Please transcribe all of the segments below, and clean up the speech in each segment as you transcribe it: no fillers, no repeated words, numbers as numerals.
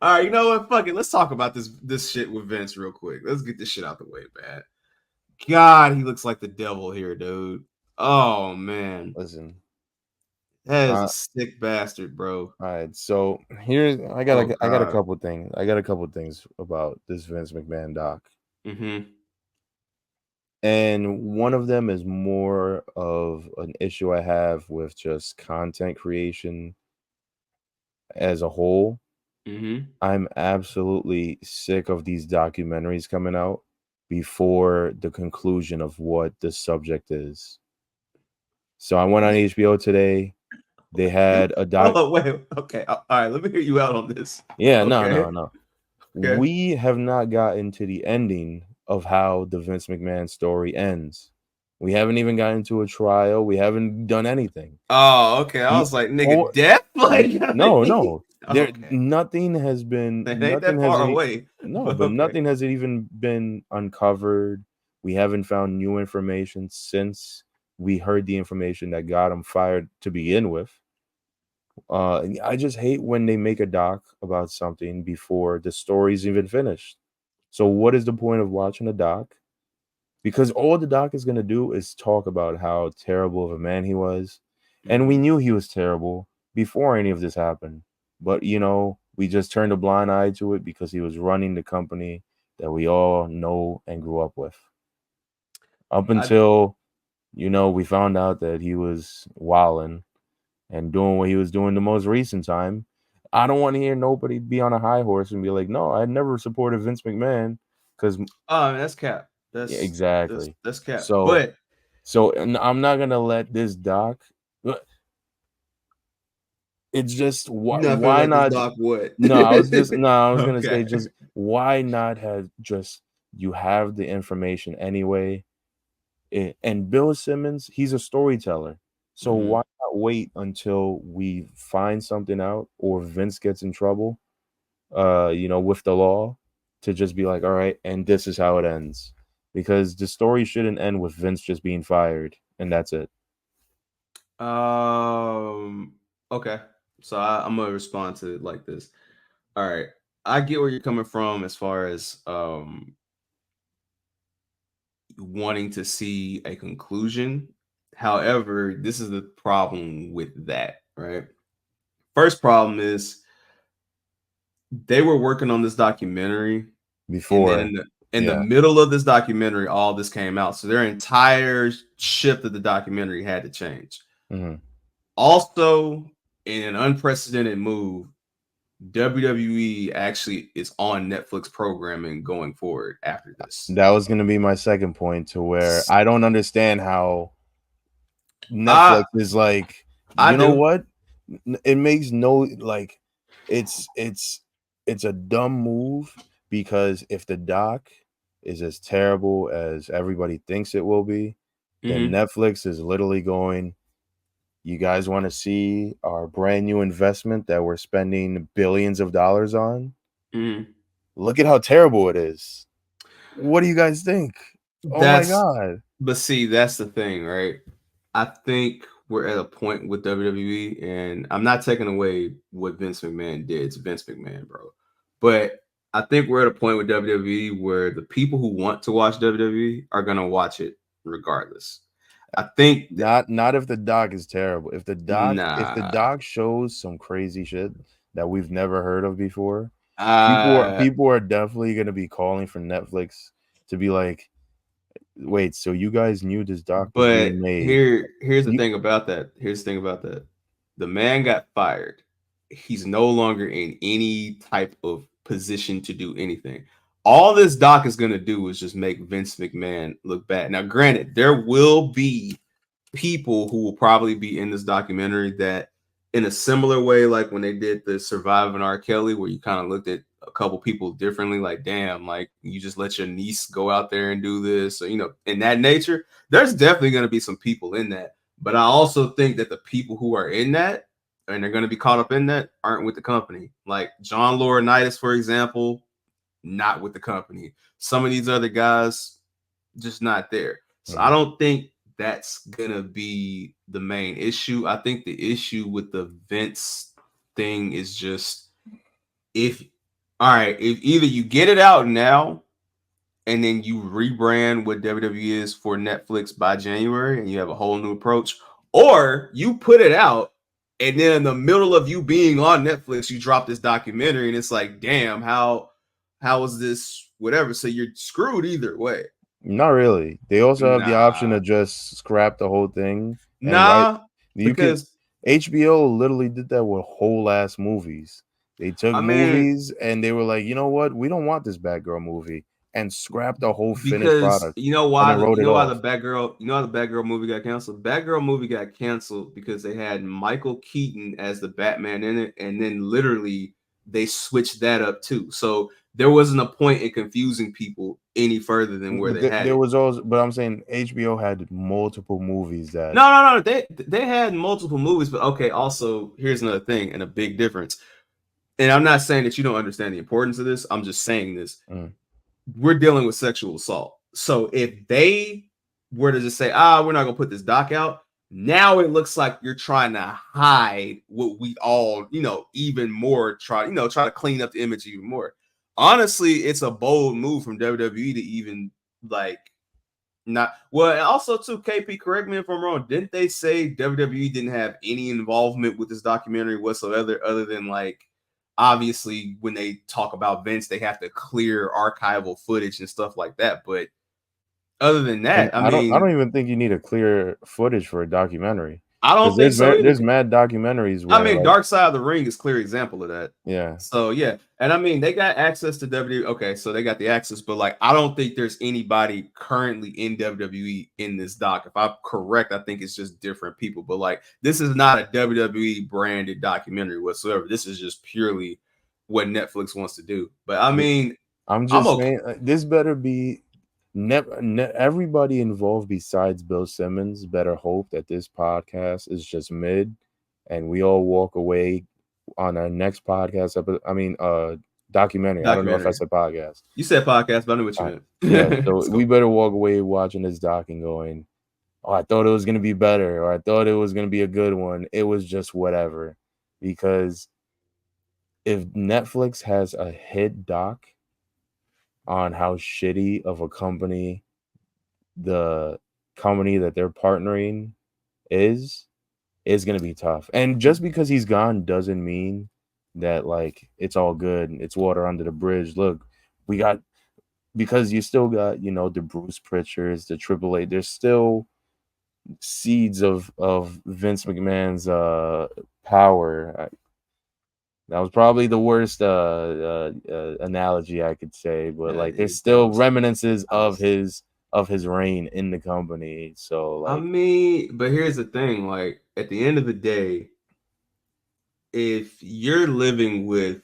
All right, you know what? Fuck it. Let's talk about this shit with Vince real quick. Let's get this shit out the way, man. God, he looks like the devil here, dude. Oh man, Listen, that is a uh, sick bastard, bro. all right. So here's Oh I got a god. couple things. I got a couple things about this Vince McMahon doc, Mm-hmm. and one of them is more of an issue I have with just content creation as a whole. Mm-hmm. I'm absolutely sick of these documentaries coming out before the conclusion of what the subject is. So I went on HBO today. They had a doc. Oh wait. Okay. All right. Let me hear you out on this. Yeah, no, Okay. no, no. Okay. We have not gotten to the ending of how the Vince McMahon story ends. We haven't even gotten to a trial. We haven't done anything. Oh, okay. I The was like, nigga, or death? Like, no, no. There okay. nothing has been It ain't nothing that has far any away. no, But but okay. nothing has even been uncovered. We haven't found new information since we heard the information that got him fired to begin with. And I just hate when they make a doc about something before the story's even finished. So what is the point of watching a doc? Because all the doc is gonna do is talk about how terrible of a man he was, and we Mm-hmm. knew he was terrible before any of this happened. But we just turned a blind eye to it because he was running the company that we all know and grew up with. Up I until we found out that he was wilding and doing what he was doing the most recent time. I don't want to hear nobody be on a high horse and be like, "No, I never supported Vince McMahon," because that's cap. yeah, That's exactly. that's cap. So, But and I'm not gonna let this doc. It's just you're not gonna why let this not? doc what? No, I was gonna say Okay. just why not have just you have the information anyway. And Bill Simmons, he's a storyteller. So Mm-hmm. why not wait until we find something out or Vince gets in trouble, with the law to just be like, all right, and this is how it ends. Because the story shouldn't end with Vince just being fired and that's it. Um. Okay. So I'm gonna respond to it like this. All right. I get where you're coming from as far as wanting to see a conclusion. However, this is the problem with that, right? First problem is they were working on this documentary, and then Before, in the yeah. middle of this documentary, all this came out. So their entire shift of the documentary had to change. Hmm. Also, in an unprecedented move, WWE actually is on Netflix programming going forward after this. That was gonna be my second point to where I don't understand how I Netflix is like, I you know do. what? It makes no like it's it's it's a dumb move because if the doc is as terrible as everybody thinks it will be, then Hmm. Netflix is literally going, you guys want to see our brand new investment that we're spending billions of dollars on? Hmm. Look at how terrible it is. What do you guys think? Oh my That's god. but see, that's the thing, right? I think we're at a point with WWE, and I'm not taking away what Vince McMahon did. It's Vince McMahon, bro. But I think we're at a point with WWE where the people who want to watch WWE are gonna watch it regardless. I think that Not if the doc is terrible. If the nah. doc shows some crazy shit that we've never heard of before, Uh people are definitely gonna be calling for Netflix to be like, wait, so you guys knew this doc was but being made? here's the You thing about that. Here's the thing about that. The man got fired. He's no longer in any type of position to do anything. All this doc is gonna do is just make Vince McMahon look bad. Now, granted, there will be people who will probably be in this documentary that, in a similar way, like when they did the Surviving R. Kelly, where you kind of looked at a couple people differently, like, damn, like you just let your niece go out there and do this, or, in that nature. There's definitely going to be some people in that. But I also think that the people who are in that and they're going to be caught up in that aren't with the company. Like John Laurinaitis, for example, not with the company. Some of these other guys, just not there. So I Mhm. don't think that's gonna be the main issue. I think the issue with the Vince thing is just if all right, if either you get it out now and then you rebrand what WWE is for Netflix by January and you have a whole new approach, or you put it out and then in the middle of you being on Netflix, you drop this documentary and it's like, damn, how is this whatever? So you're screwed either way. Not really. They also have the option Nah. to just scrap the whole thing and write. Nah, You can because HBO literally did that with whole ass movies. They took I mean, movies and they were like, you know what? We don't want this Batgirl movie, and scrapped the whole finished because product and then wrote you it know why the off. Batgirl you know how the Batgirl movie got canceled. Batgirl movie got canceled because they had Michael Keaton as the Batman in it, and then literally they switched that up too. So there wasn't a point in confusing people any further than where But they had there it. was also, but I'm saying HBO had multiple movies that. No. They had multiple movies, but okay. Also, here's another thing and a big difference. And I'm not saying that you don't understand the importance of this. I'm just saying this. Mm. We're dealing with sexual assault. So if they were to just say, we're not gonna put this doc out, now it looks like you're trying to hide what we all, even more try to clean up the image even more. Honestly, it's a bold move from WWE to even like not well. And also, too, KP, correct me if I'm wrong. Didn't they say WWE didn't have any involvement with this documentary whatsoever, other than like obviously when they talk about Vince, they have to clear archival footage and stuff like that. But other than And that, I I don't mean, even think you need a clear footage for a documentary, I because don't think so either. there's mad documentaries I where mean, like, Dark Side of the Ring is a clear example of that. yeah. So yeah, and I mean they got access to WWE. Okay, so they got the access, but like I don't think there's anybody currently in WWE in this doc. If I'm correct, I think it's just different people. But like this is not a WWE branded documentary whatsoever. This is just purely what Netflix wants to do. But I mean, I'm I'm just okay. saying, this better be everybody involved besides Bill Simmons better hope that this podcast is just mid, and we all walk away on our next podcast episode. I mean, documentary. I don't know if I Documentary. said podcast. You said podcast, but I knew what you All right. meant. Yeah, so It's we cool. better walk away watching this doc and going, "Oh, I thought it was gonna be better, or I thought it was gonna be a good one. It was just whatever." Because if Netflix has a hit doc on how shitty of a company the company that they're partnering is, it's gonna be tough. And just because he's gone doesn't mean that like it's all good. It's water under the bridge. Look, we got, because you still got, the Bruce Pritchards, the Triple A. There's still seeds of Vince McMahon's power. That was probably the worst analogy I could say, but like there's That still was reminiscences I was of his reign in the company. So I like, mean, but here's the thing, like at the end of the day, if you're living with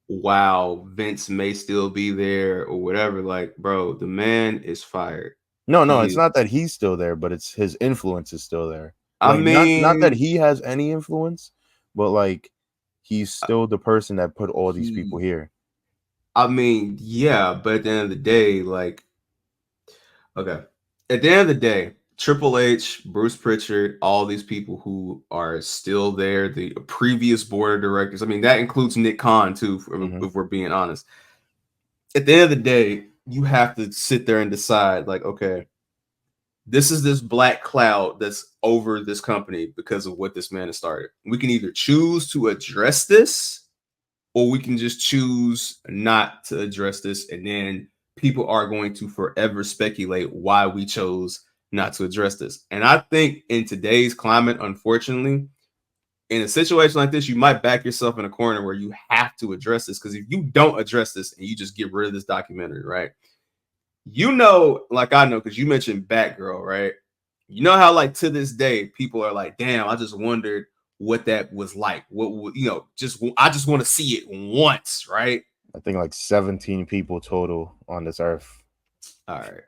wow, Vince may still be there or whatever, like, bro, the man is fired. no, He it's is not that he's still there, but it's his influence is still there. I Like, not that mean, he has any influence, but like he's uh, still the person that put all these people he here. I mean, yeah, but at the end of the day, like, okay. At the end of the day, Triple H, Bruce Pritchard, all these people who are still there, the previous board of directors. I mean, that includes Nick Khan too, Hmm. if we're being honest. At the end of the day, you have to sit there and decide, like, okay, this is this black cloud that's over this company because of what this man has started. We can either choose to address this or we can just choose not to address this. And then people are going to forever speculate why we chose not to address this. And I think in today's climate, unfortunately, in a situation like this, you might back yourself in a corner where you have to address this. Because if you don't address this and you just get rid of this documentary, right? Like I know, because you mentioned Batgirl, right? You know how, like, to this day, people are like, damn, I just wondered what that was like. What would, I just want to see it once, right? I think like 17 people total on this earth. All right.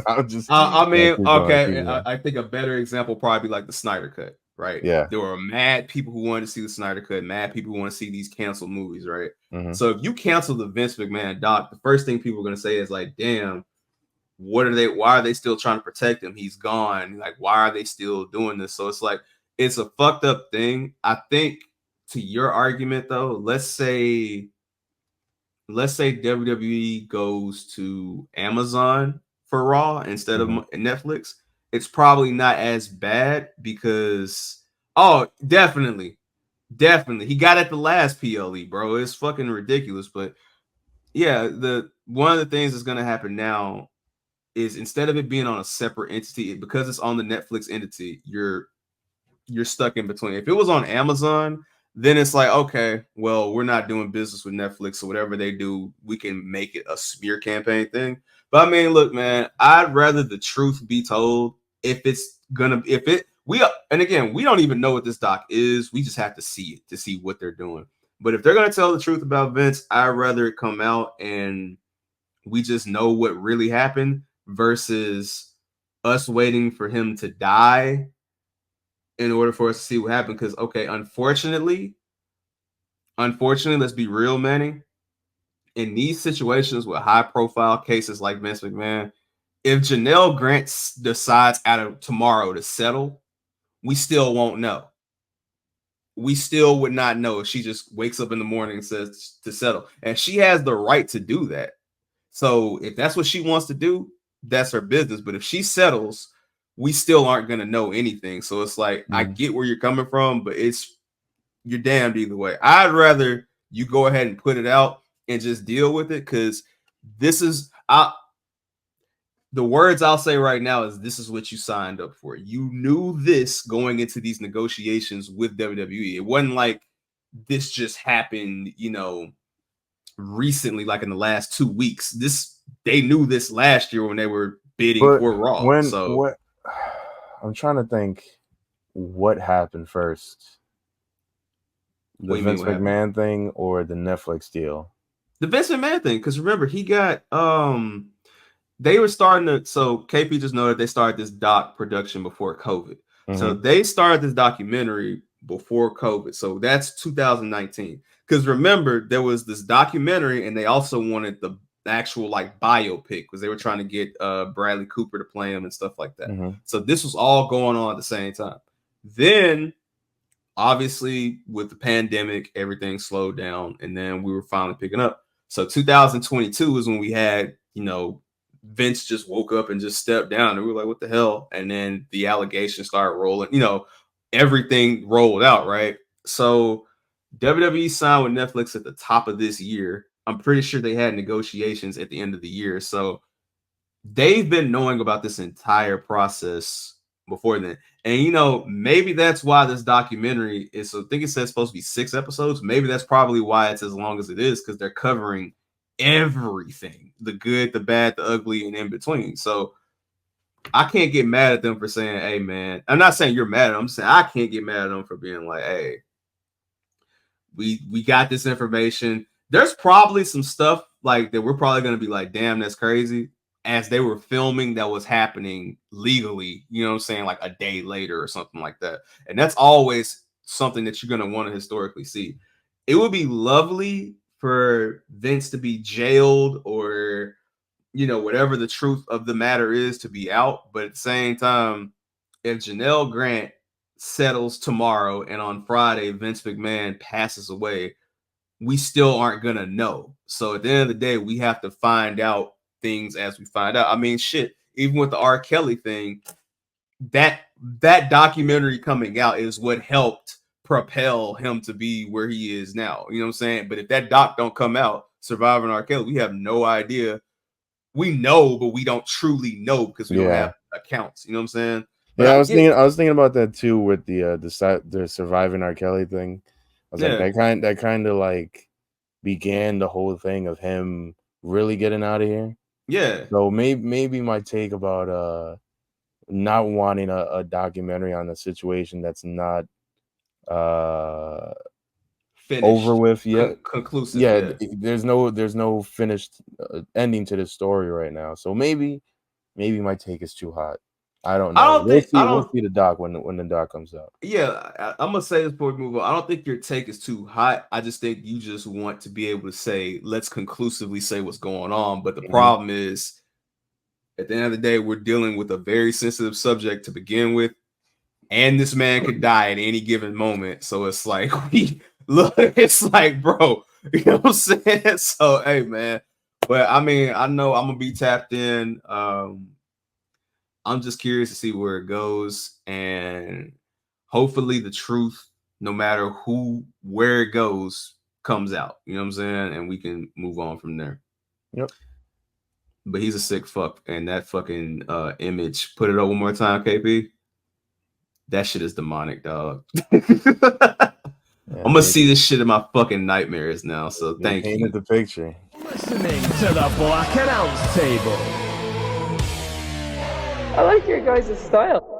I'll just I mean, keep going, keep okay. going. I think a better example probably be like the Snyder Cut, right? Yeah. There were mad people who wanted to see the Snyder Cut, mad people who want to see these canceled movies, right? Hmm. So if you cancel the Vince McMahon doc, the first thing people are going to say is like, damn, why are they still trying to protect him? He's gone. Like, why are they still doing this? So it's like, it's a fucked up thing. I think to your argument though, let's say let's say WWE goes to Amazon for Raw instead of Mm-hmm. Netflix, it's probably not as bad because definitely, definitely he got at the last PLE, bro. It's fucking ridiculous, but yeah, the one of the things that's gonna happen now is instead of it being on a separate entity, because it's on the Netflix entity, you're stuck in between. If it was on Amazon, then it's like, okay, well, we're not doing business with Netflix, so whatever they do, we can make it a smear campaign thing. But I mean, look, man, I'd rather the truth be told. If it, we, and again, we don't even know what this doc is. We just have to see it to see what they're doing. But if they're gonna tell the truth about Vince, I'd rather it come out and we just know what really happened versus us waiting for him to die in order for us to see what happened. Because okay, unfortunately, let's be real, Manny. In these situations with high-profile cases like Vince McMahon, if Janelle Grant decides out of tomorrow to settle, we still won't know. We still would not know if she just wakes up in the morning and says to settle, and she has the right to do that. So if that's what she wants to do, that's her business. But if she settles, we still aren't going to know anything. So it's like, I get where you're coming from, but you're damned either way. I'd rather you go ahead and put it out and just deal with it, because this is the words I'll say right now is this is what you signed up for. You knew this going into these negotiations with WWE. It wasn't like this just happened, recently, like in the last 2 weeks. They knew this last year when they were bidding But for Raw. So what I'm trying to think what happened first. The what do you mean Vince what happened? McMahon thing or the Netflix deal? The Vince McMahon thing, because remember, he got they were starting to, so KP just noted they started this doc production before COVID. So Mm-hmm. they started this documentary before COVID. So that's 2019. Because remember, there was this documentary and they also wanted the actual like biopic because they were trying to get Bradley Cooper to play him and stuff like that. Mm-hmm. So this was all going on at the same time. Then obviously with the pandemic, everything slowed down and then we were finally picking up. So 2022 is when we had, Vince just woke up and just stepped down and we were like, what the hell? And then the allegations started rolling, everything rolled out, right? So WWE signed with Netflix at the top of this year. I'm pretty sure they had negotiations at the end of the year. So they've been knowing about this entire process before then. And maybe that's why this documentary is, I think it says supposed to be 6 episodes. Maybe that's probably why it's as long as it is, because they're covering everything, the good, the bad, the ugly, and in between. So I can't get mad at them for saying, hey man, I'm not saying you're mad at them, I'm saying I can't get mad at them for being like, hey, we got this information. There's probably some stuff like that we're probably going to be like, damn, that's crazy, as they were filming that was happening legally, you know what I'm saying, like a day later or something like that. And that's always something that you're going to want to historically see. It would be lovely for Vince to be jailed or, whatever the truth of the matter is to be out. But at the same time, if Janelle Grant settles tomorrow and on Friday Vince McMahon passes away, we still aren't gonna know. So at the end of the day, we have to find out things as we find out. I mean, shit, even with the R. Kelly thing, that documentary coming out is what helped propel him to be where he is now. You know what I'm saying? But if that doc don't come out, Surviving R. Kelly, we have no idea. We know, but we don't truly know because we don't have accounts. You know what I'm saying? But Yeah, I get, I was thinking about that too with the Surviving R. Kelly thing. I was like, yeah, that kind of like began the whole thing of him really getting out of here. yeah. So maybe my take about not wanting a documentary on a situation that's not over Finished, with yet. conclusive. Yeah, Yeah, there's no finished ending to this story right now. So maybe my take is too hot. I don't I know. don't think I We'll don't. see the doc when the doc comes out. Yeah, I'm gonna say this before we move on. I don't think your take is too hot. I just think you just want to be able to say, let's conclusively say what's going on. But the Mm-hmm. problem is, at the end of the day, we're dealing with a very sensitive subject to begin with, and this man could die at any given moment. So it's like we look. It's like, bro, You know what I'm saying? So hey man. But I mean, I know I'm gonna be tapped in. I'm just curious to see where it goes, and hopefully the truth, no matter where it goes, comes out. You know what I'm saying? And we can move on from there. Yep. But he's a sick fuck, and that fucking image. Put it up one more time, KP. That shit is demonic, dog. Yeah, I'm gonna see this shit in my fucking nightmares now. So they thank painted you. the picture. Listening to the Black and Ounce Table. I like your guys' style.